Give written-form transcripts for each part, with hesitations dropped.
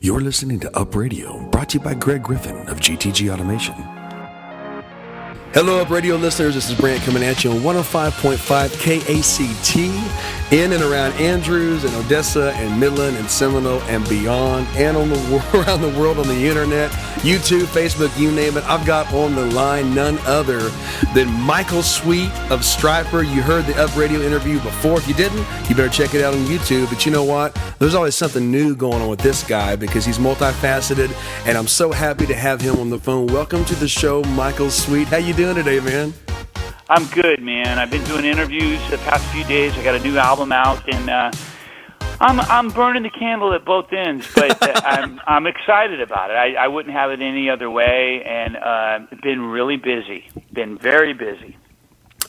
You're listening to Up Radio, brought to you by Greg Griffin of GTG Automation. Hello, Up Radio listeners. This is Brant coming at you on 105.5 KACT in and around Andrews and Odessa and Midland and Seminole and beyond, and on around the world on the internet, YouTube, Facebook, you name it. I've got on the line none other than Michael Sweet of Striper. You heard the Up Radio interview before. If you didn't, you better check it out on YouTube. But you know what? There's always something new going on with this guy because he's multifaceted, and I'm so happy to have him on the phone. Welcome to the show, Michael Sweet. How you doing today, man? I'm good, man. I've been doing interviews the past few days. I got a new album out, and I'm burning the candle at both ends, but I'm excited about it. I wouldn't have it any other way, and been really busy. Been very busy.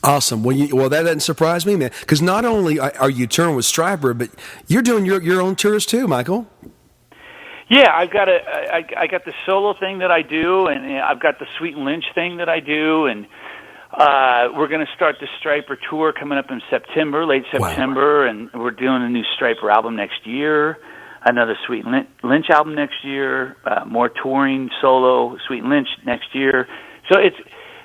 Awesome. Well, that doesn't surprise me, man, because not only are you touring with Striper, but you're doing your own tours too, Michael. Yeah, I got the solo thing that I do, and I've got the Sweet and Lynch thing that I do, and we're going to start the Striper tour coming up in September, late September, wow. And we're doing a new Striper album next year, another Sweet and Lynch album next year, more touring solo Sweet and Lynch next year. So it's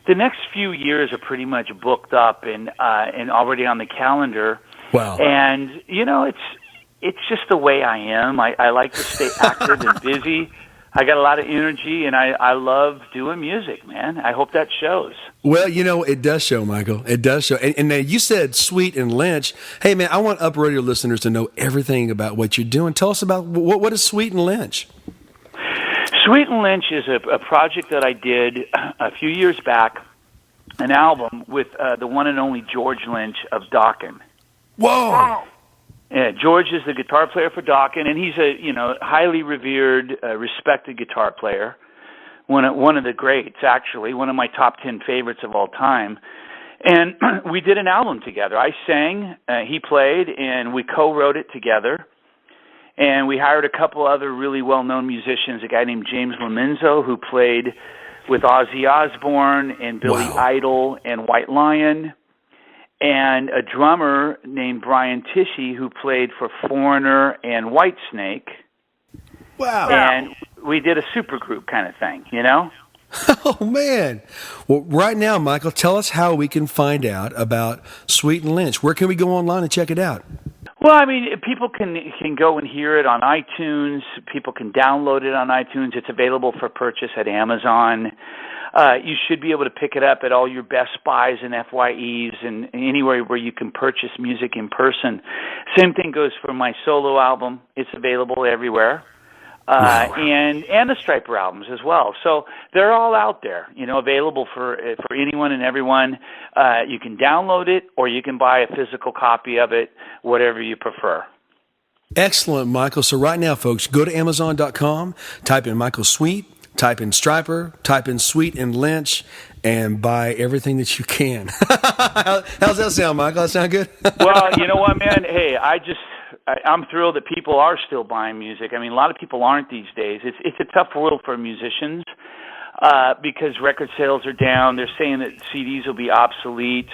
the next few years are pretty much booked up and already on the calendar. Wow! And you know, it's just the way I am. I like to stay active and busy. I got a lot of energy, and I love doing music, man. I hope that shows. Well, you know, it does show, Michael. It does show. And now you said Sweet and Lynch. Hey, man, I want Up Radio listeners to know everything about what you're doing. Tell us about what is Sweet and Lynch? Sweet and Lynch is a project that I did a few years back, an album with the one and only George Lynch of Dokken. Whoa! Wow. Yeah, George is the guitar player for Dokken, and he's a highly revered, respected guitar player. One of the greats, actually, one of my top 10 favorites of all time. And we did an album together. I sang, he played, and we co-wrote it together. And we hired a couple other really well-known musicians, a guy named James Lomenzo, who played with Ozzy Osbourne and Billy Idol and White Lion, and a drummer named Brian Tishy, who played for Foreigner and Whitesnake. Wow. And we did a supergroup kind of thing, you know? Oh, man. Well, right now, Michael, tell us how we can find out about Sweet and Lynch. Where can we go online and check it out? Well, I mean, people can go and hear it on iTunes. People can download it on iTunes. It's available for purchase at Amazon. You should be able to pick it up at all your Best Buys and FYEs and anywhere where you can purchase music in person. Same thing goes for my solo album. It's available everywhere. And the Striper albums as well. So they're all out there, available for anyone and everyone. You can download it or you can buy a physical copy of it, whatever you prefer. Excellent, Michael. So right now, folks, go to Amazon.com, type in Michael Sweet, type in Striper, type in Sweet and Lynch, and buy everything that you can. How's that sound, Michael? That sound good? Well, you know what, man? Hey, I'm thrilled that people are still buying music. I mean, a lot of people aren't these days. It's a tough world for musicians because record sales are down. They're saying that CDs will be obsolete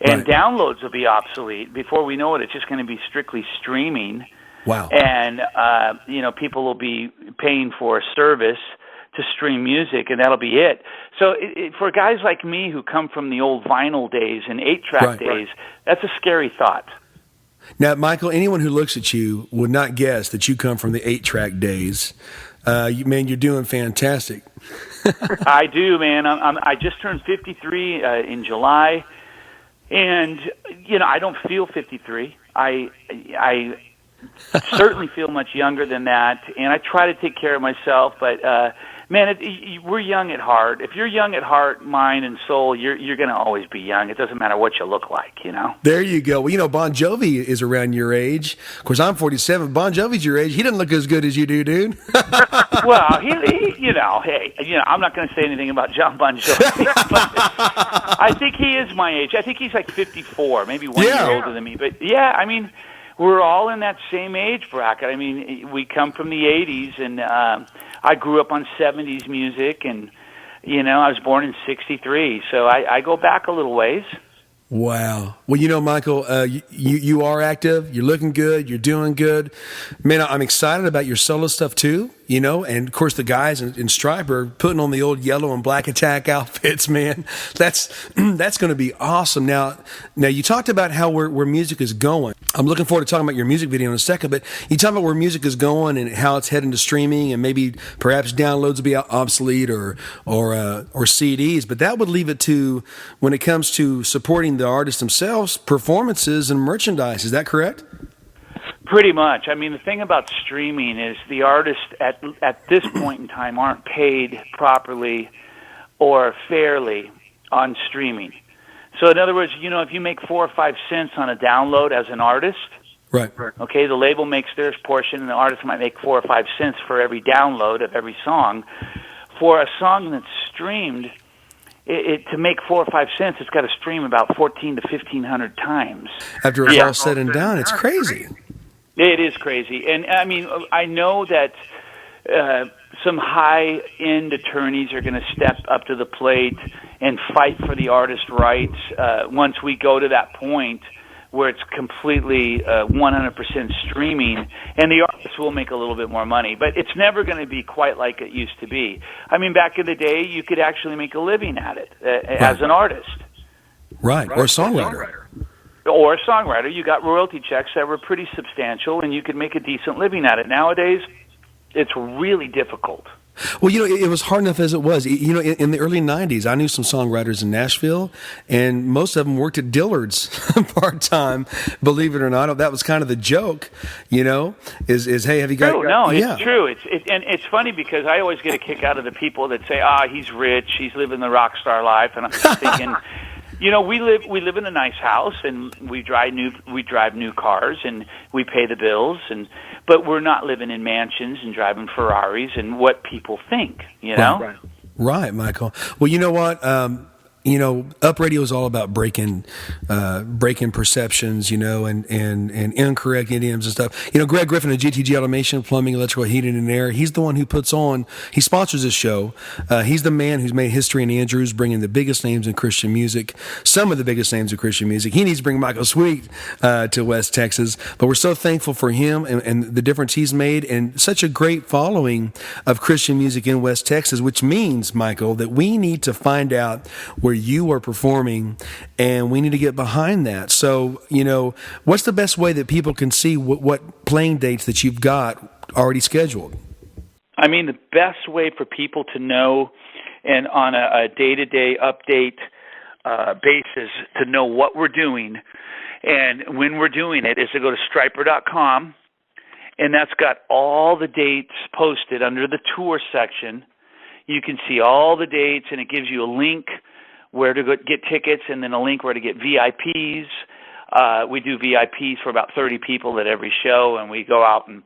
and downloads will be obsolete. Before we know it, it's just going to be strictly streaming. Wow. And, people will be paying for a service to stream music, and that'll be it. So for guys like me who come from the old vinyl days and 8-track days, that's a scary thought. Now, Michael, anyone who looks at you would not guess that you come from the 8-track days. Man, you're doing fantastic. I do, man. I just turned 53 in July, and I don't feel 53. I certainly feel much younger than that, and I try to take care of myself. But man, we're young at heart. If you're young at heart, mind, and soul, you're going to always be young. It doesn't matter what you look like, There you go. Well, Bon Jovi is around your age. Of course, I'm 47. Bon Jovi's your age. He doesn't look as good as you do, dude. Well, hey, I'm not going to say anything about John Bon Jovi, but I think he is my age. I think he's like 54, maybe 1 year older than me. But yeah, I mean, we're all in that same age bracket. I mean, we come from the 80s, and I grew up on 70s music, and, I was born in 63, so I go back a little ways. Wow. Well, Michael, you are active. You're looking good. You're doing good. Man, I'm excited about your solo stuff, too. and of course the guys in Stripe are putting on the old yellow and black attack outfits, man. That's going to be awesome. Now you talked about how where music is going. I'm looking forward to talking about your music video in a second, but you talk about where music is going and how it's heading to streaming, and maybe perhaps downloads will be obsolete or CDs, but that would leave it to, when it comes to supporting the artists themselves, performances and merchandise. Is that correct? Pretty much. I mean, the thing about streaming is the artists at this point in time aren't paid properly or fairly on streaming. So in other words, if you make 4 or 5 cents on a download as an artist, right. Okay, the label makes their portion, and the artist might make 4 or 5 cents for every download of every song. For a song that's streamed, to make 4 or 5 cents, it's got to stream about 1,400 to 1,500 times. After it's all said and done, it's crazy. It is crazy. And, I mean, I know that some high-end attorneys are going to step up to the plate and fight for the artist rights once we go to that point where it's completely 100% streaming, and the artists will make a little bit more money. But it's never going to be quite like it used to be. I mean, back in the day, you could actually make a living at it as an artist. Right, or a songwriter. Or a songwriter. You got royalty checks that were pretty substantial, and you could make a decent living at it. Nowadays, it's really difficult. Well, it was hard enough as it was. In the early 90s, I knew some songwriters in Nashville, and most of them worked at Dillard's part-time, believe it or not. That was kind of the joke, is hey, have you got... No, it's true. And it's funny because I always get a kick out of the people that say, he's rich, he's living the rock star life, and I'm just thinking... we live in a nice house, and we drive new cars, and we pay the bills, but we're not living in mansions and driving Ferraris and what people think, Right, Michael. Well, you know what? Up Radio is all about breaking perceptions, and incorrect idioms and stuff. Greg Griffin of GTG Automation, Plumbing, Electrical, Heating, and Air. He's the one who he sponsors this show. He's the man who's made history in Andrews, bringing the biggest names in Christian music, some of the biggest names in Christian music. He needs to bring Michael Sweet to West Texas, but we're so thankful for him and the difference he's made, and such a great following of Christian music in West Texas, which means, Michael, that we need to find out where you are performing, and we need to get behind that. So, what's the best way that people can see what playing dates that you've got already scheduled? I mean, the best way for people to know, and on a day-to-day update basis, to know what we're doing and when we're doing it, is to go to Striper.com, and that's got all the dates posted under the tour section. You can see all the dates, and it gives you a link where to go get tickets, and then a link where to get VIPs. We do VIPs for about 30 people at every show, and we go out and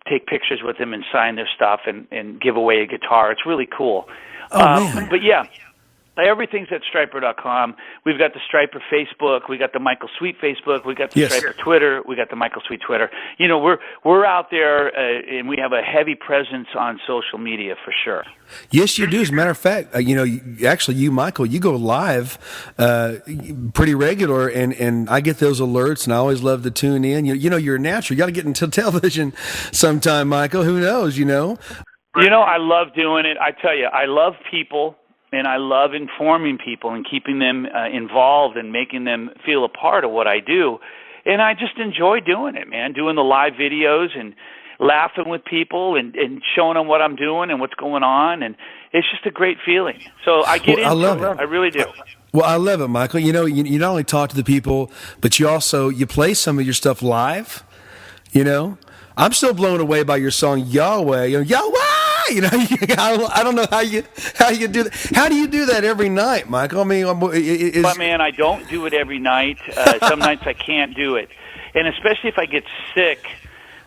take pictures with them and sign their stuff and give away a guitar. It's really cool. Man. But yeah, everything's at Striper.com. We've got the Striper Facebook. We got the Michael Sweet Facebook. We got the Striper Twitter. We got the Michael Sweet Twitter. We're out there, and we have a heavy presence on social media for sure. Yes, you do. As a matter of fact, you, Michael, you go live pretty regular, and I get those alerts, and I always love to tune in. You're a natural. You got to get into television sometime, Michael. Who knows? I love doing it. I tell you, I love people. And I love informing people and keeping them involved and making them feel a part of what I do. And I just enjoy doing it, man, doing the live videos and laughing with people and showing them what I'm doing and what's going on. And it's just a great feeling. So I get into it. I really do. Well, I love it, Michael. You not only talk to the people, but you play some of your stuff live. I'm still blown away by your song Yahweh. Yahweh! I don't know how you do that. How do you do that every night, Michael? I mean, but man, I don't do it every night. Some nights I can't do it, and especially if I get sick,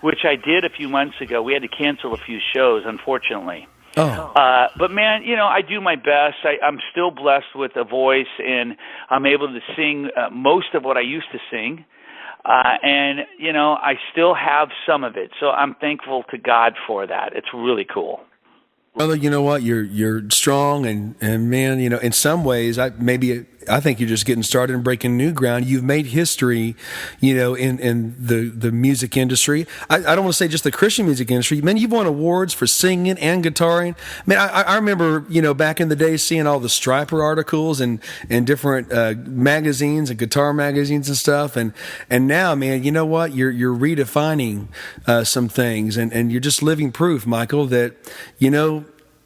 which I did a few months ago. We had to cancel a few shows, unfortunately. But man, I do my best. I'm still blessed with a voice, and I'm able to sing most of what I used to sing. And I still have some of it, so I'm thankful to God for that. It's really cool. Brother, you know what? You're strong, and man, in some ways, maybe I think you're just getting started and breaking new ground. You've made history, in the music industry. I don't want to say just the Christian music industry. Man, you've won awards for singing and guitaring. Man, I remember, back in the day seeing all the Stryper articles and different magazines and guitar magazines and stuff. And now, man, you know what? You're redefining some things, and you're just living proof, Michael, that,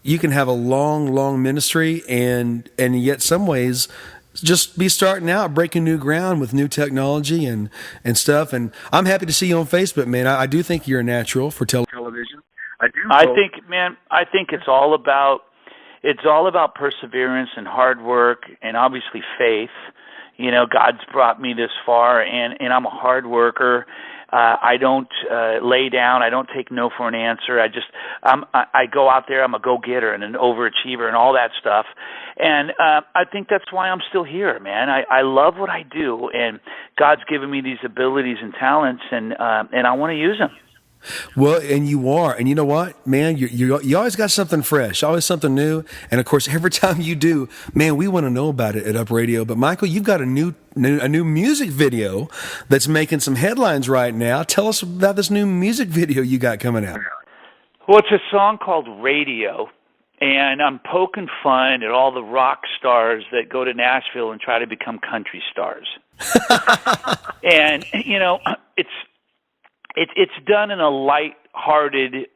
you can have a long ministry and yet some ways just be starting out, breaking new ground with new technology and stuff. And I'm happy to see you on Facebook, man. I do think you're a natural for television. I think it's all about perseverance and hard work and obviously faith. God's brought me this far, and I'm a hard worker. I don't lay down. I don't take no for an answer. I go out there. I'm a go-getter and an overachiever and all that stuff. And I think that's why I'm still here, man. I love what I do, and God's given me these abilities and talents, and I want to use them. Well, and you are, and you know what, man, you always got something fresh, always something new, and of course, every time you do, man, we want to know about it at Up Radio. But Michael, you've got a new music video that's making some headlines right now. Tell us about this new music video you got coming out. Well, it's a song called Radio, and I'm poking fun at all the rock stars that go to Nashville and try to become country stars. And it's done in a light-hearted,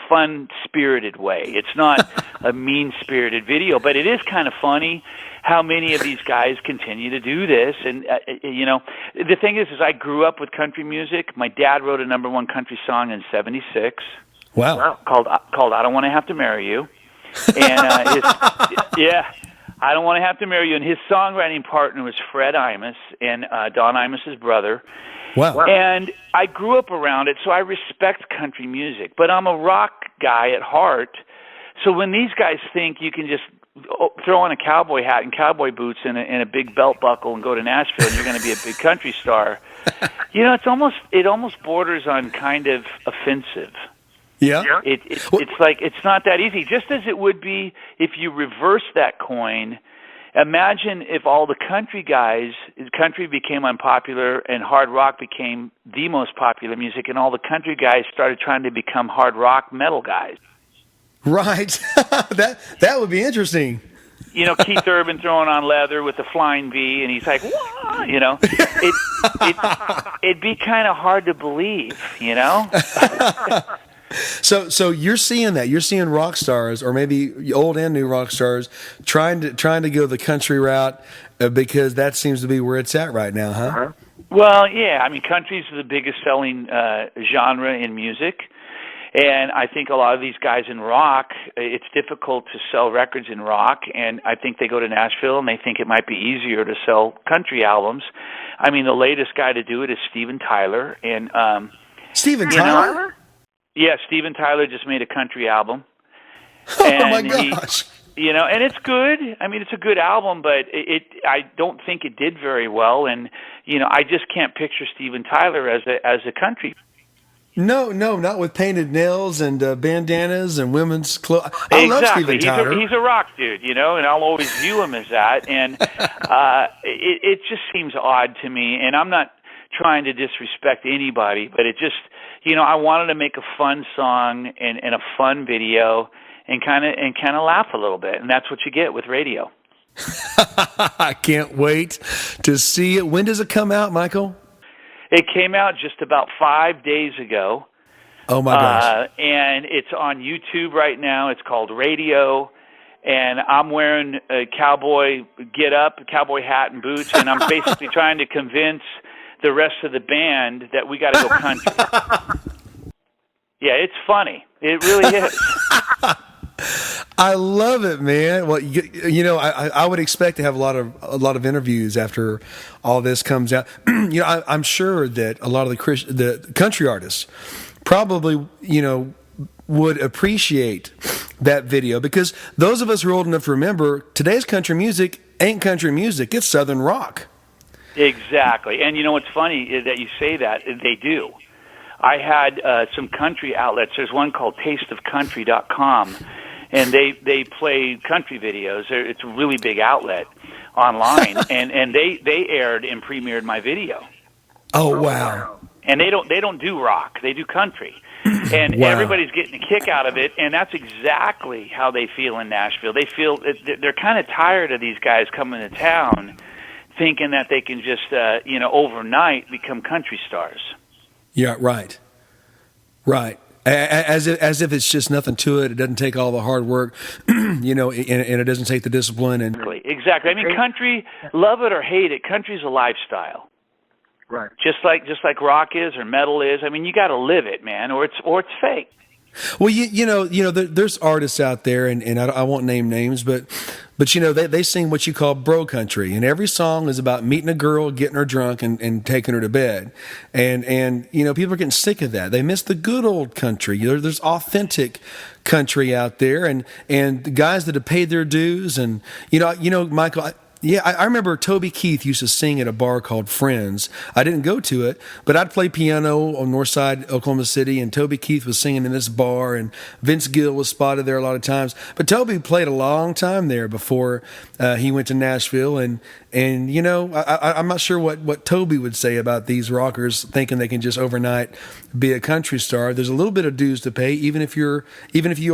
fun-spirited way. It's not a mean-spirited video, but it is kind of funny how many of these guys continue to do this. And, the thing is I grew up with country music. My dad wrote a #1 country song in '76. Wow. Called I Don't Want to Have to Marry You. And, I Don't Want to Have to Marry You. And his songwriting partner was Fred Imus and Don Imus's brother. Wow. And I grew up around it, so I respect country music. But I'm a rock guy at heart. So when these guys think you can just throw on a cowboy hat and cowboy boots and a big belt buckle and go to Nashville and you're going to be a big country star, it almost borders on kind of offensive. Yeah. It's like it's not that easy. Just as it would be if you reverse that coin. Imagine if all the country became unpopular and hard rock became the most popular music, and all the country guys started trying to become hard rock metal guys. Right. that would be interesting. Keith Urban throwing on leather with the flying V, and he's like, "Wah!" It'd be kind of hard to believe, So you're seeing that. You're seeing rock stars, or maybe old and new rock stars, trying to go the country route because that seems to be where it's at right now, huh? Uh-huh. Well, yeah. I mean, country's the biggest selling genre in music, and I think a lot of these guys in rock, it's difficult to sell records in rock, and I think they go to Nashville and they think it might be easier to sell country albums. I mean, the latest guy to do it is Steven Tyler, and Steven Tyler. Yeah, Steven Tyler just made a country album. Oh my gosh! And it's good. I mean, it's a good album, but I don't think it did very well. And I just can't picture Steven Tyler as a country. No, not with painted nails and bandanas and women's clothes. I love Steven Tyler. He's a rock dude, and I'll always view him as that. And it just seems odd to me. And I'm not trying to disrespect anybody, but it just. I wanted to make a fun song and a fun video and kind of laugh a little bit, and that's what you get with Radio. I can't wait to see it. When does it come out, Michael? It came out just about 5 days ago. Oh my gosh! And it's on YouTube right now. It's called Radio, and I'm wearing a cowboy getup, a cowboy hat and boots, and I'm basically trying to convince the rest of the band that we got to go country. Yeah, it's funny. It really is. I love it, man. Well, I would expect to have a lot of interviews after all this comes out. I'm sure that a lot of the country artists probably, would appreciate that video, because those of us who are old enough to remember, today's country music ain't country music; it's Southern rock. Exactly. And what's funny is that you say that. They do. I had some country outlets. There's one called tasteofcountry.com, and they play country videos. It's a really big outlet. online, and they aired and premiered my video. Oh wow! And they don't do rock; they do country, and Wow. everybody's getting a kick out of it. And that's exactly how they feel in Nashville. They feel they're kind of tired of these guys coming to town, thinking that they can just overnight become country stars. Yeah, right. As if it's just nothing to it. It doesn't take all the hard work, and it doesn't take the discipline. And Exactly. I mean, country, love it or hate it, country's a lifestyle. Right. Just like rock is or metal is. I mean, you got to live it, man, or it's fake. Well, there's artists out there, and I won't name names, but they sing what you call bro country, and every song is about meeting a girl, getting her drunk, and taking her to bed, and people are getting sick of that. They miss the good old country. There's authentic country out there, and the guys that have paid their dues, and Michael. I remember Toby Keith used to sing at a bar called Friends. I didn't go to it, but I'd play piano on North Side, Oklahoma City, and Toby Keith was singing in this bar, and Vince Gill was spotted there a lot of times. But Toby played a long time there before he went to Nashville, and I'm not sure what Toby would say about these rockers thinking they can just overnight be a country star. There's a little bit of dues to pay, even if you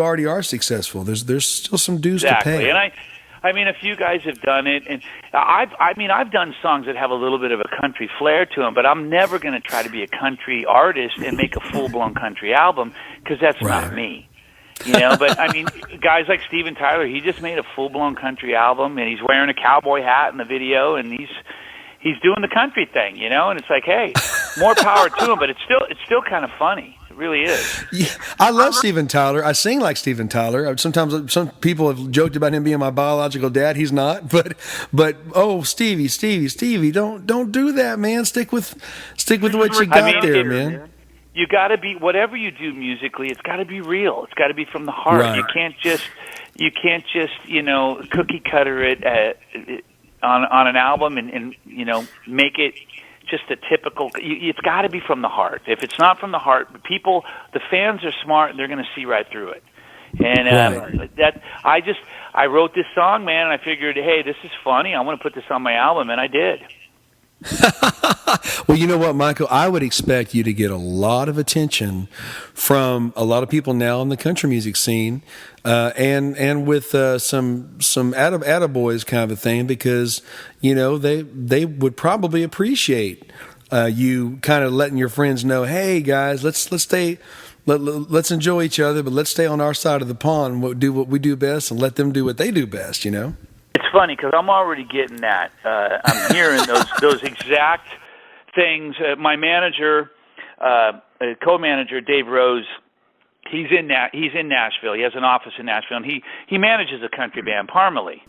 already are successful. There's still some dues to pay. And I mean, a few guys have done it, and I've done songs that have a little bit of a country flair to them, but I'm never going to try to be a country artist and make a full-blown country album, because that's not me. But I mean, guys like Steven Tyler, he just made a full-blown country album, and he's wearing a cowboy hat in the video, and he's doing the country thing, and it's like, hey, more power to him, but it's still kind of funny. Really is. Yeah, I love Steven Tyler. I sing like Steven Tyler. Sometimes some people have joked about him being my biological dad. He's not, but oh, Stevie, don't do that, man. Stick with what you got there, man. You got to be, whatever you do musically, it's got to be real. It's got to be from the heart. Right. You can't just cookie cutter it on an album and make it just a typical. It's got to be from the heart. If it's not from the heart, the fans are smart, and they're going to see right through it. And I wrote this song, man, and I figured, hey, this is funny. I want to put this on my album, and I did. Well, you know what, Michael? I would expect you to get a lot of attention from a lot of people now in the country music scene, and with some attaboys kind of a thing, because they would probably appreciate you kind of letting your friends know, hey guys, let's enjoy each other, but let's stay on our side of the pond and do what we do best, and let them do what they do best. It's funny because I'm already getting that. I'm hearing those exact things. My manager, co-manager Dave Rose, he's in Nashville. He has an office in Nashville, and he manages a country band, Parmalee.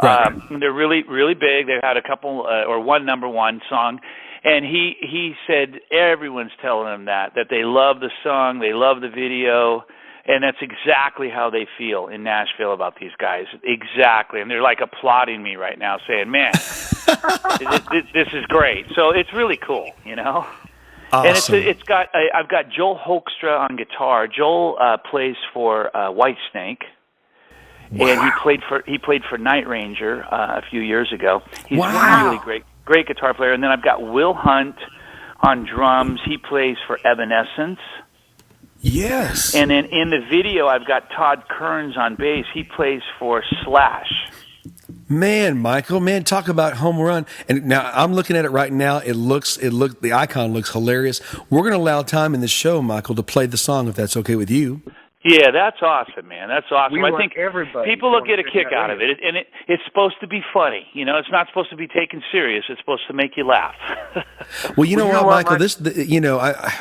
Right. They're really, really big. They've had a couple or one number one song, and he said everyone's telling him that they love the song, they love the video. And that's exactly how they feel in Nashville about these guys. Exactly. And they're like applauding me right now, saying, man, this is great. So it's really cool, Awesome. And I've got Joel Hoekstra on guitar. Joel plays for Whitesnake. Wow. And he played for Night Ranger a few years ago. He's a really great guitar player. And then I've got Will Hunt on drums. He plays for Evanescence. Yes. And then in the video, I've got Todd Kearns on bass. He plays for Slash. Man, Michael, talk about home run. And now I'm looking at it right now. The icon looks hilarious. We're going to allow time in the show, Michael, to play the song, if that's okay with you. Yeah, that's awesome, man. That's awesome. I think everybody people will get a kick out of it. And it's supposed to be funny. It's not supposed to be taken serious. It's supposed to make you laugh. Well, you know what, Michael?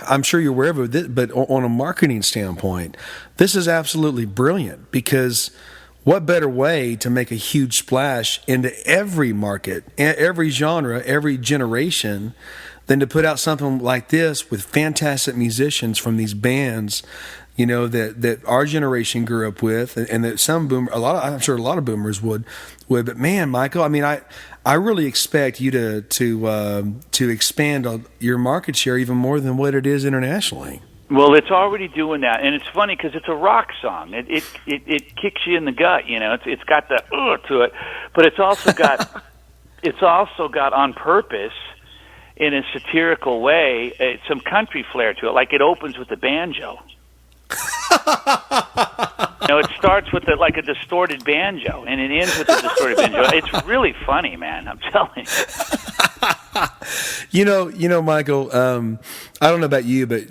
I'm sure you're aware of it, but on a marketing standpoint, this is absolutely brilliant, because what better way to make a huge splash into every market, every genre, every generation, than to put out something like this with fantastic musicians from these bands that our generation grew up with, and that I'm sure a lot of boomers would. But man, Michael, I really expect you to expand on your market share even more than what it is internationally. Well, it's already doing that, and it's funny because it's a rock song. It kicks you in the gut, It's got the to it, but it's also got it's also got on purpose, in a satirical way, some country flair to it. Like it opens with the banjo. It starts with like a distorted banjo, and it ends with a distorted banjo. It's really funny, man. I'm telling you. Michael. I don't know about you, but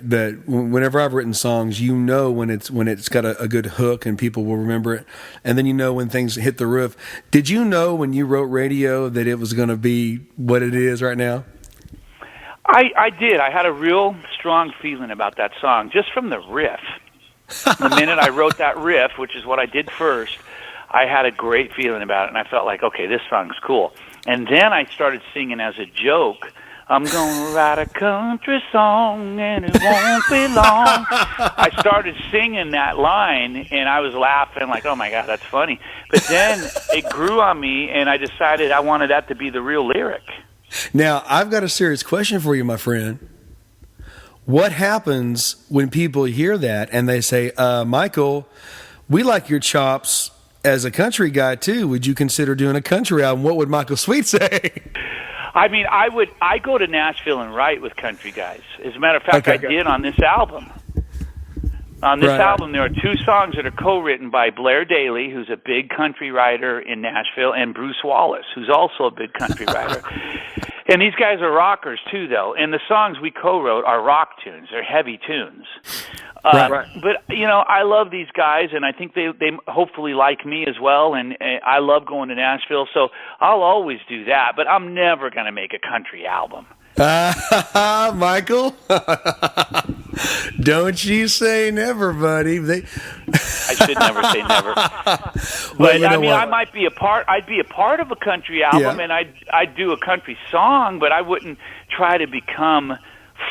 whenever I've written songs, when it's got a good hook and people will remember it, and then when things hit the roof. Did you know when you wrote Radio that it was going to be what it is right now? I did. I had a real strong feeling about that song just from the riff. The minute I wrote that riff, which is what I did first, I had a great feeling about it, and I felt like, okay, this song's cool. And then I started singing as a joke, I'm going to write a country song, and it won't be long. I started singing that line, and I was laughing like, oh, my God, that's funny. But then it grew on me, and I decided I wanted that to be the real lyric. Now, I've got a serious question for you, my friend. What happens when people hear that and they say, Michael, we like your chops as a country guy too. Would you consider doing a country album? What would Michael Sweet say? I mean, I go to Nashville and write with country guys. As a matter of fact, I did on this album. On this album, there are 2 songs that are co-written by Blair Daly, who's a big country writer in Nashville, and Bruce Wallace, who's also a big country writer. And these guys are rockers, too, though. And the songs we co-wrote are rock tunes. They're heavy tunes. Right. But, I love these guys, and I think they hopefully like me as well. And I love going to Nashville, so I'll always do that. But I'm never going to make a country album. Michael, don't you say never, buddy. I should never say never. But I might be a part. I'd be a part of a country album, and I'd do a country song, but I wouldn't try to become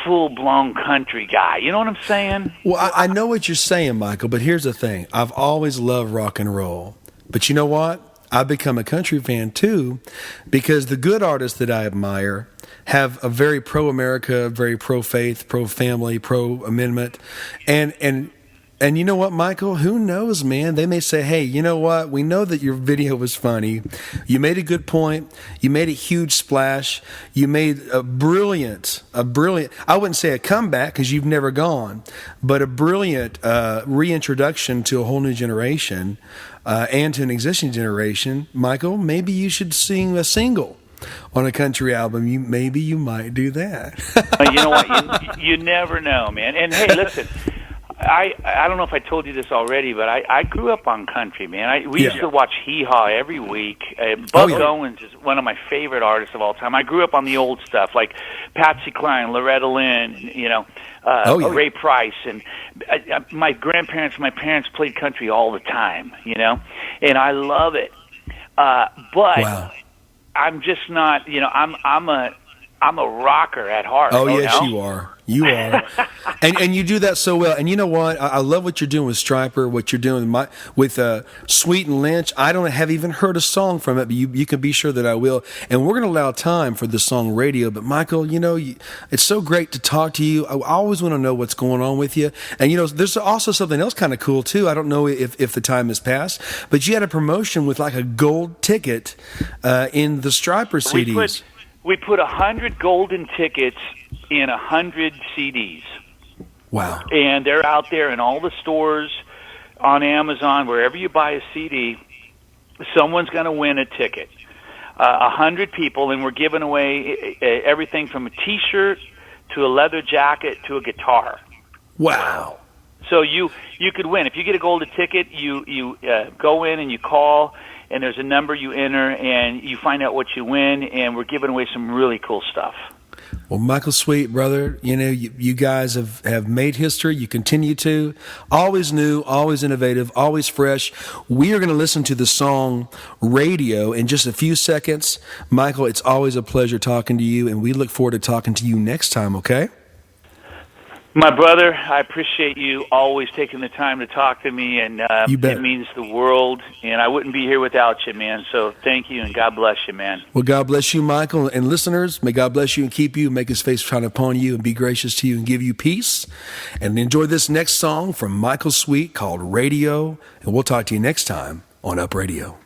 full-blown country guy. You know what I'm saying? Well, I know what you're saying, Michael. But here's the thing: I've always loved rock and roll. But you know what? I've become a country fan too, because the good artists that I admire have a very pro-America, very pro-faith, pro-family, pro-amendment, and you know what, Michael? Who knows, man? They may say, hey, you know what? We know that your video was funny. You made a good point. You made a huge splash. You made a brilliant, I wouldn't say a comeback because you've never gone, but a brilliant reintroduction to a whole new generation and to an existing generation. Michael, maybe you should sing a single on a country album. Maybe you might do that. You know what? You never know, man. And hey, listen, I don't know if I told you this already, but I grew up on country, man. We used to watch Hee Haw every week. Buzz Owens is one of my favorite artists of all time. I grew up on the old stuff, like Patsy Cline, Loretta Lynn, Ray Price, and my parents played country all the time, and I love it. But I'm just not, I'm a rocker at heart. Oh, yes, you are. You are. and you do that so well. And you know what? I love what you're doing with Stryper, what you're doing with Sweet and Lynch. I don't have even heard a song from it, but you can be sure that I will. And we're going to allow time for the song Radio. But, Michael, it's so great to talk to you. I always want to know what's going on with you. And, there's also something else kind of cool, too. I don't know if the time has passed, but you had a promotion with like a gold ticket in the Stryper CDs. We put 100 golden tickets in 100 CDs. Wow. And they're out there in all the stores, on Amazon, wherever you buy a CD, someone's going to win a ticket. 100 people, and we're giving away everything from a T-shirt to a leather jacket to a guitar. Wow. So you could win. If you get a golden ticket, you go in and you call, and there's a number you enter, and you find out what you win, and we're giving away some really cool stuff. Well, Michael Sweet, brother, you guys have made history. You continue to. Always new, always innovative, always fresh. We are going to listen to the song Radio in just a few seconds. Michael, it's always a pleasure talking to you, and we look forward to talking to you next time, okay? My brother, I appreciate you always taking the time to talk to me, and it means the world, and I wouldn't be here without you, man. So thank you, and God bless you, man. Well, God bless you, Michael, and listeners, may God bless you and keep you, make his face shine upon you, and be gracious to you and give you peace. And enjoy this next song from Michael Sweet called Radio, and we'll talk to you next time on Up Radio.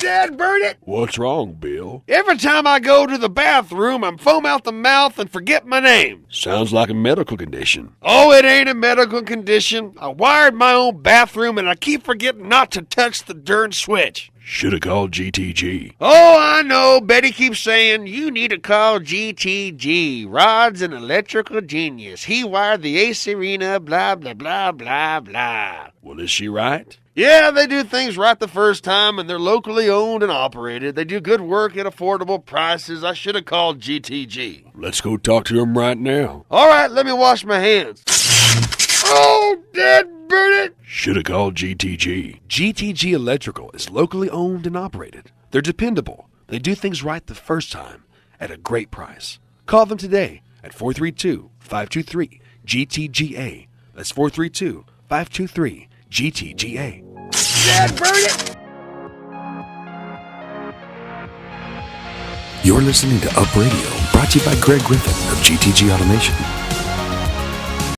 Dad, Bernard! What's wrong, Bill? Every time I go to the bathroom, I'm foam out the mouth and forget my name. Sounds like a medical condition. Oh, it ain't a medical condition. I wired my own bathroom and I keep forgetting not to touch the darn switch. Should have called GTG. Oh, I know. Betty keeps saying, you need to call GTG. Rod's an electrical genius. He wired the Ace Arena, blah, blah, blah, blah, blah. Well, is she right? Yeah, they do things right the first time, and they're locally owned and operated. They do good work at affordable prices. I should have called GTG. Let's go talk to him right now. All right, let me wash my hands. Oh, Dad, burn it! Should have called GTG. GTG Electrical is locally owned and operated. They're dependable. They do things right the first time at a great price. Call them today at 432-523-GTGA. That's 432-523-GTGA. Dad, burn it! You're listening to Up Radio, brought to you by Greg Griffin of GTG Automation.